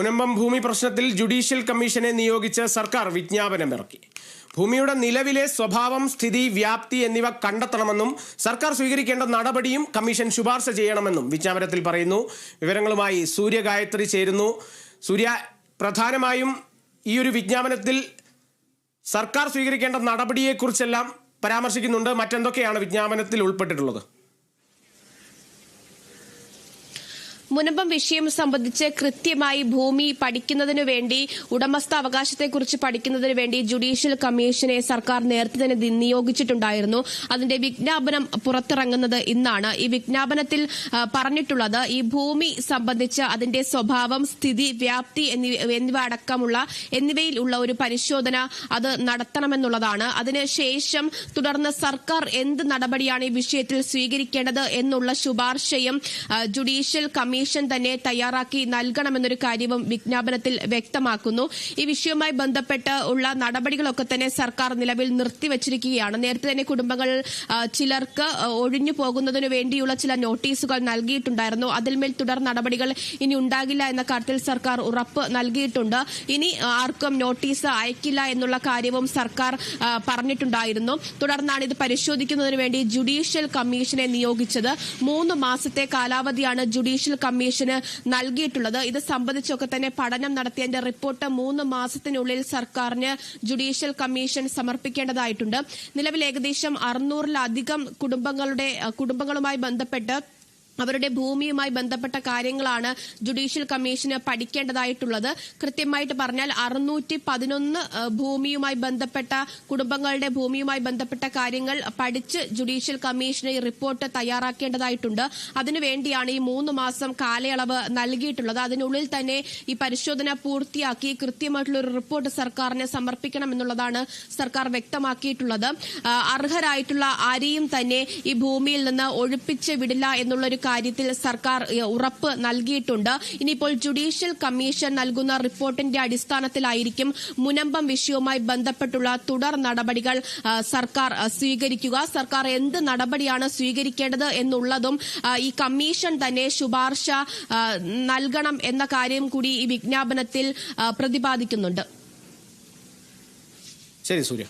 മുനമ്പം ഭൂമി പ്രശ്നത്തിൽ ജുഡീഷ്യൽ കമ്മീഷനെ നിയോഗിച്ച് സർക്കാർ വിജ്ഞാപനമിറക്കി. ഭൂമിയുടെ നിലവിലെ സ്വഭാവം, സ്ഥിതി, വ്യാപ്തി എന്നിവ കണ്ടെത്തണമെന്നും സർക്കാർ സ്വീകരിക്കേണ്ട നടപടിയും കമ്മീഷൻ ശുപാർശ ചെയ്യണമെന്നും വിജ്ഞാപനത്തിൽ പറയുന്നു. വിവരങ്ങളുമായി സൂര്യ ഗായത്രി ചേരുന്നു. സൂര്യ, പ്രധാനമായും ഈ ഒരു വിജ്ഞാപനത്തിൽ സർക്കാർ സ്വീകരിക്കേണ്ട നടപടിയെക്കുറിച്ചെല്ലാം പരാമർശിക്കുന്നുണ്ട്. മറ്റെന്തൊക്കെയാണ് വിജ്ഞാപനത്തിൽ ഉൾപ്പെട്ടിട്ടുള്ളത്? മുനമ്പം വിഷയം സംബന്ധിച്ച് കൃത്യമായി ഭൂമി പഠിക്കുന്നതിനു വേണ്ടി, ഉടമസ്ഥാവകാശത്തെക്കുറിച്ച് പഠിക്കുന്നതിനു വേണ്ടി ജുഡീഷ്യൽ കമ്മീഷനെ സർക്കാർ നേരത്തെ തന്നെ നിയോഗിച്ചിട്ടുണ്ടായിരുന്നു. അതിന്റെ വിജ്ഞാപനം പുറത്തിറങ്ങുന്നത് ഇന്നാണ്. ഈ വിജ്ഞാപനത്തിൽ പറഞ്ഞിട്ടുള്ളത് ഈ ഭൂമി സംബന്ധിച്ച് അതിന്റെ സ്വഭാവം, സ്ഥിതി, വ്യാപ്തി എന്നിവയിൽ ഉള്ള ഒരു പരിശോധന അത് നടത്തണമെന്നുള്ളതാണ്. അതിനുശേഷം തുടർന്ന് സർക്കാർ എന്ത് നടപടിയാണ് ഈ വിഷയത്തിൽ സ്വീകരിക്കേണ്ടത് എന്നുള്ള ശുപാർശയും ജുഡീഷ്യൽ കമ്മീഷൻ തന്നെ തയ്യാറാക്കി നൽകണമെന്നൊരു കാര്യവും വിജ്ഞാപനത്തിൽ വ്യക്തമാക്കുന്നു. ഈ വിഷയവുമായി ബന്ധപ്പെട്ട് ഉള്ള നടപടികളൊക്കെ തന്നെ സർക്കാർ നിലവിൽ നിർത്തിവച്ചിരിക്കുകയാണ്. നേരത്തെ തന്നെ കുടുംബങ്ങൾ ചിലർക്ക് ഒഴിഞ്ഞു പോകുന്നതിനു വേണ്ടിയുള്ള ചില നോട്ടീസുകൾ നൽകിയിട്ടുണ്ടായിരുന്നു. അതിന്മേൽ തുടർ നടപടികൾ ഇനി ഉണ്ടാകില്ല എന്ന കാര്യത്തിൽ സർക്കാർ ഉറപ്പ് നൽകിയിട്ടുണ്ട്. ഇനി ആർക്കും നോട്ടീസ് അയക്കില്ല എന്നുള്ള കാര്യവും സർക്കാർ പറഞ്ഞിട്ടുണ്ടായിരുന്നു. തുടർന്നാണ് ഇത് പരിശോധിക്കുന്നതിന് വേണ്ടി ജുഡീഷ്യൽ കമ്മീഷനെ നിയോഗിച്ചത്. 3 മാസത്തെ കാലാവധിയാണ് ജുഡീഷ്യൽ കമ്മീഷന് നൽകിയിട്ടുള്ളത്. ഇത് സംബന്ധിച്ചൊക്കെ തന്നെ പഠനം നടത്തിയതിന്റെ റിപ്പോർട്ട് 3 മാസത്തിനുള്ളിൽ സർക്കാരിന് ജുഡീഷ്യൽ കമ്മീഷൻ സമർപ്പിക്കേണ്ടതായിട്ടുണ്ട്. നിലവിൽ ഏകദേശം 600-ലധികം കുടുംബങ്ങളുമായി ബന്ധപ്പെട്ട് അവരുടെ ഭൂമിയുമായി ബന്ധപ്പെട്ട കാര്യങ്ങളാണ് ജുഡീഷ്യൽ കമ്മീഷന് പഠിക്കേണ്ടതായിട്ടുള്ളത്. കൃത്യമായിട്ട് പറഞ്ഞാൽ 611 കുടുംബങ്ങളുടെ ഭൂമിയുമായി ബന്ധപ്പെട്ട കാര്യങ്ങൾ പഠിച്ച് ജുഡീഷ്യൽ കമ്മീഷന് റിപ്പോർട്ട് തയ്യാറാക്കേണ്ടതായിട്ടുണ്ട്. അതിനുവേണ്ടിയാണ് ഈ 3 മാസം കാലയളവ് നൽകിയിട്ടുള്ളത്. അതിനുള്ളിൽ തന്നെ ഈ പരിശോധന പൂർത്തിയാക്കി കൃത്യമായിട്ടുള്ള ഒരു റിപ്പോർട്ട് സർക്കാരിന് സമർപ്പിക്കണമെന്നുള്ളതാണ് സർക്കാർ വ്യക്തമാക്കിയിട്ടുള്ളത്. അർഹരായിട്ടുള്ള ആരെയും തന്നെ ഈ ഭൂമിയിൽ നിന്ന് ഒഴിപ്പിച്ച് വിടില്ല എന്നുള്ളൊരു കാര്യത്തിൽ സർക്കാർ ഉറപ്പ് നൽകിയിട്ടുണ്ട്. ഇനിയിപ്പോൾ ജുഡീഷ്യൽ കമ്മീഷൻ നൽകുന്ന റിപ്പോർട്ടിന്റെ അടിസ്ഥാനത്തിലായിരിക്കും മുനമ്പം വിഷയവുമായി ബന്ധപ്പെട്ടുള്ള തുടർ നടപടികൾ സർക്കാർ സ്വീകരിക്കുക. സർക്കാർ എന്ത് നടപടിയാണ് സ്വീകരിക്കേണ്ടത് എന്നുള്ളതും ഈ കമ്മീഷൻ തന്നെ ശുപാർശ നൽകണം എന്ന കാര്യം കൂടി ഈ വിജ്ഞാപനത്തിൽ പ്രതിപാദിക്കുന്നുണ്ട്. ശരി സൂര്യ.